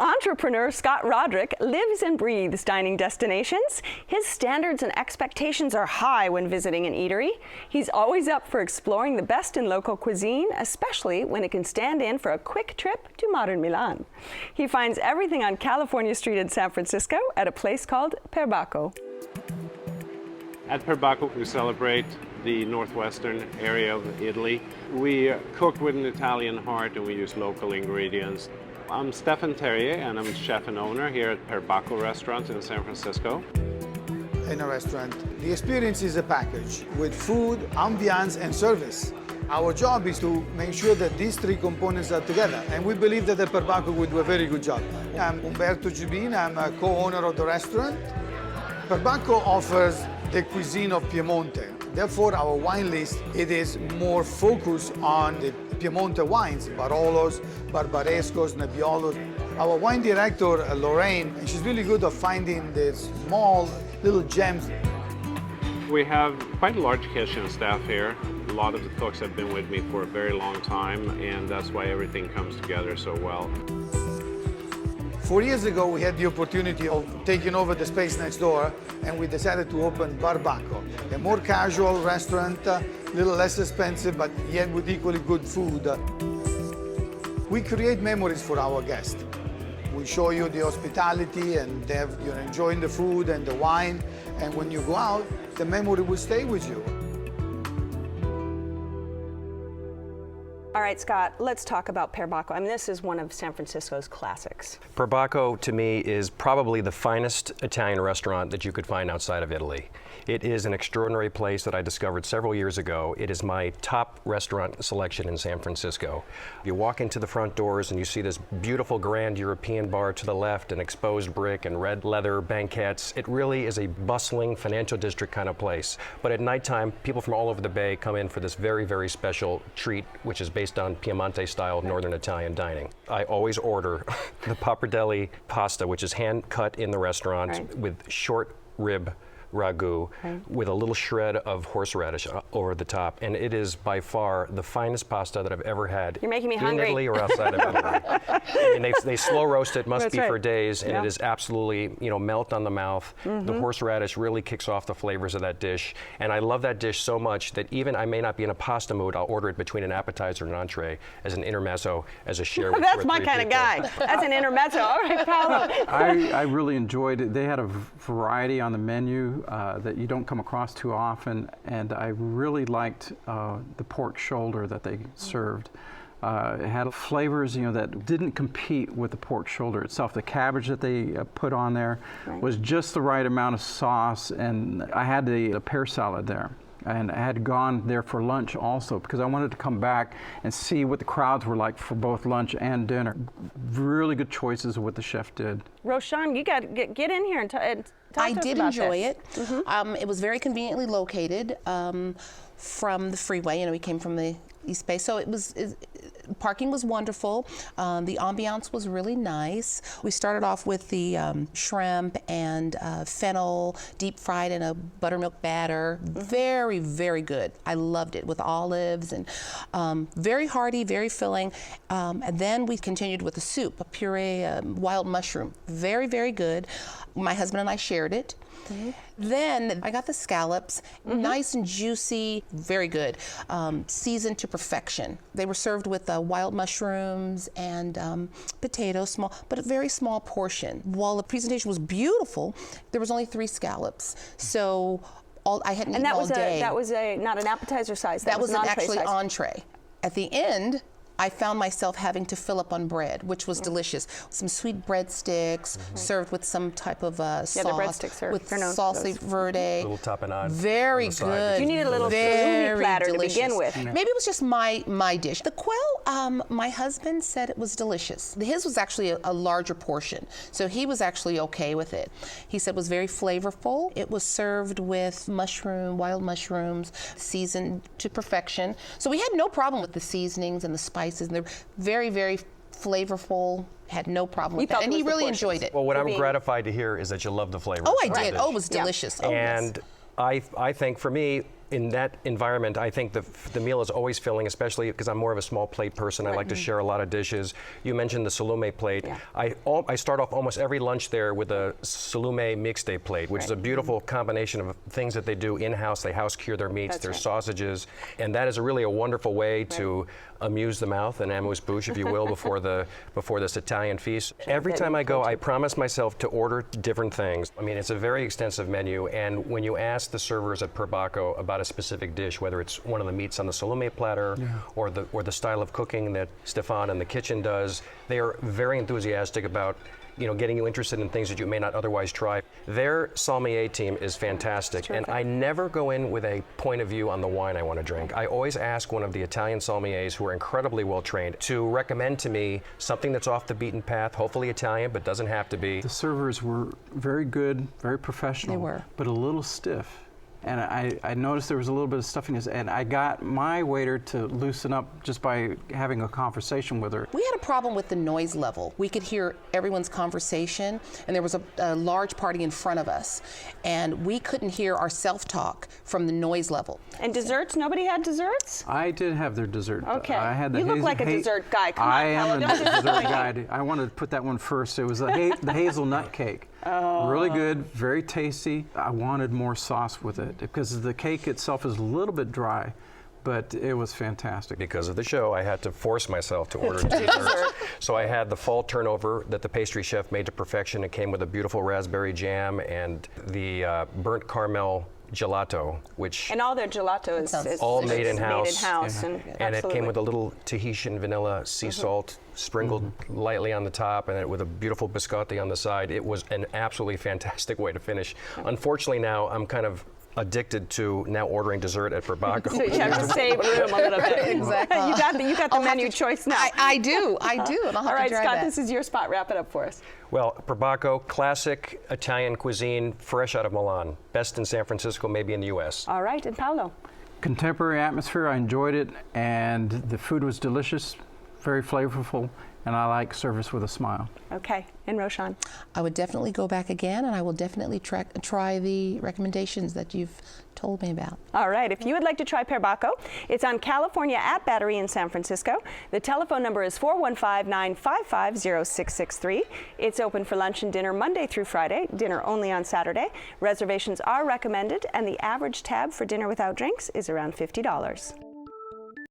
Entrepreneur Scott Roderick lives and breathes dining destinations. His standards and expectations are high when visiting an eatery. He's always up for exploring the best in local cuisine, especially when it can stand in for a quick trip to modern Milan. He finds everything on California Street in San Francisco at a place called Perbacco. At Perbacco, we celebrate the northwestern area of Italy. We cook with an Italian heart and we use local ingredients. I'm Stefan Terrier and I'm chef and owner here at Perbacco restaurant in San Francisco. In a restaurant, the experience is a package with food, ambiance and service. Our job is to make sure that these three components are together, and we believe that the Perbacco will do a very good job. I'm Umberto Giubin, I'm a co-owner of the restaurant. Perbacco offers the cuisine of Piemonte. Therefore, our wine list, it is more focused on the Piemonte wines, Barolos, Barbarescos, Nebbiolos. Our wine director, Lorraine, she's really good at finding the small little gems. We have quite a large kitchen staff here. A lot of the cooks have been with me for a very long time, and that's why everything comes together so well. 4 years ago, we had the opportunity of taking over the space next door, and we decided to open Perbacco, a more casual restaurant, a little less expensive, but yet with equally good food. We create memories for our guests. We show you the hospitality, and you're enjoying the food and the wine, and when you go out, the memory will stay with you. All right, Scott, let's talk about Perbacco. I mean, this is one of San Francisco's classics. Perbacco, to me, is probably the finest Italian restaurant that you could find outside of Italy. It is an extraordinary place that I discovered several years ago. It is my top restaurant selection in San Francisco. You walk into the front doors and you see this beautiful grand European bar to the left and exposed brick and red leather banquettes. It really is a bustling financial district kind of place. But at nighttime, people from all over the Bay come in for this very, very special treat, which is based on Piemonte-style Northern Italian dining. I always order the pappardelle pasta, which is hand cut in the restaurant with short rib ragu with a little shred of horseradish over the top, and it is by far the finest pasta that I've ever had. You're making me in hungry. Italy or outside of Italy. I mean, they slow roast it, must That's be right. for days, and Yeah. it is absolutely, melt on the mouth. The horseradish really kicks off the flavors of that dish, and I love that dish so much that even I may not be in a pasta mood, I'll order it between an appetizer and an entree as an intermezzo, as a share with two or That's my three kind of people. guy. That's an intermezzo. All right, Paolo. I really enjoyed it. They had a variety on the menu that you don't come across too often, and I really liked the pork shoulder that they served. It had flavors, that didn't compete with the pork shoulder itself. The cabbage that they put on there was just the right amount of sauce, and I had the pear salad there. And I had gone there for lunch also because I wanted to come back and see what the crowds were like for both lunch and dinner. Really good choices of what the chef did. Roshan, you got to get in here and talk to us I about did enjoy this. it. It was very conveniently located from the freeway. We came from the East Bay, so parking was wonderful. The ambiance was really nice. We started off with the shrimp and fennel, deep fried in a buttermilk batter. Very, very good. I loved it with olives and very hearty, very filling. And then we continued with the soup, a puree wild mushroom. Very, very good. My husband and I shared it. Then I got the scallops, nice and juicy, very good, seasoned to perfection. They were served with wild mushrooms and potatoes, small, but a very small portion. While the presentation was beautiful, there was only 3 scallops, so I hadn't eaten all day. That was not an appetizer size. That was an entree actually size. entree. At the end, I found myself having to fill up on bread, which was delicious. Some sweet breadsticks served with some type of sauce. the breadsticks are with known for salsa those. verde. Little tapenade. Very on the side. good. You needed a little Very salumi platter delicious. to begin with. Maybe it was just my dish. The quail, my husband said it was delicious. His was actually a larger portion, so he was actually okay with it. He said it was very flavorful. It was served with wild mushrooms, seasoned to perfection. So we had no problem with the seasonings and the spices, and they're very, very flavorful. Had no problem with that, and he really enjoyed it. Well, what I'm gratified to hear is that you love the flavors. Oh, I of the did. dish. Oh, it was delicious. Oh, yes. And I think for me, in that environment, I think the meal is always filling, especially because I'm more of a small plate person. I like to share a lot of dishes. You mentioned the salume plate. Yeah. I start off almost every lunch there with a salume mixte plate, which is a beautiful combination of things that they do in-house. They house cure their meats, their sausages, and that is really a wonderful way to amuse the mouth and amuse-bouche, if you will, before this Italian feast. Every time I go, I promise myself to order different things. I mean, it's a very extensive menu, and when you ask the servers at Perbacco about a specific dish, whether it's one of the meats on the salume platter or the style of cooking that Stefan in the kitchen does, they are very enthusiastic about getting you interested in things that you may not otherwise try. Their sommelier team is fantastic, and I never go in with a point of view on the wine I want to drink. I always ask one of the Italian sommeliers, who are incredibly well trained, to recommend to me something that's off the beaten path, hopefully Italian, but doesn't have to be. The servers were very good, very professional, They were. but a little stiff. And I noticed there was a little bit of stuffiness, and I got my waiter to loosen up just by having a conversation with her. We had a problem with the noise level. We could hear everyone's conversation, and there was a large party in front of us, and we couldn't hear our self-talk from the noise level. And desserts? Nobody had desserts? I did have their dessert. Okay. I had the You look like a dessert guy. Come I on, am Paolo, a don't dessert guy. I wanted to put that one first. It was the hazelnut cake. Really good, very tasty. I wanted more sauce with it because the cake itself is a little bit dry, but it was fantastic. Because of the show, I had to force myself to order desserts. So I had the fall turnover that the pastry chef made to perfection. It came with a beautiful raspberry jam and the burnt caramel gelato, which And all their gelato is all made in-house. Made in-house, and it came with a little Tahitian vanilla sea salt sprinkled lightly on the top, and with a beautiful biscotti on the side. It was an absolutely fantastic way to finish. Unfortunately, now I'm kind of addicted to now ordering dessert at Perbacco. So you have to save room a little bit. Exactly. You got the menu choice now. I do, and I'll have All right, to try Scott, that. this is your spot. Wrap it up for us. Well, Perbacco, classic Italian cuisine, fresh out of Milan. Best in San Francisco, maybe in the U.S. All right, and Paolo. Contemporary atmosphere, I enjoyed it, and the food was delicious, very flavorful, and I like service with a smile. Okay, and Roshan. I would definitely go back again, and I will definitely try the recommendations that you've told me about. All right, if you would like to try Perbacco, it's on California at Battery in San Francisco. The telephone number is 415-955-0663. It's open for lunch and dinner Monday through Friday, dinner only on Saturday. Reservations are recommended, and the average tab for dinner without drinks is around $50.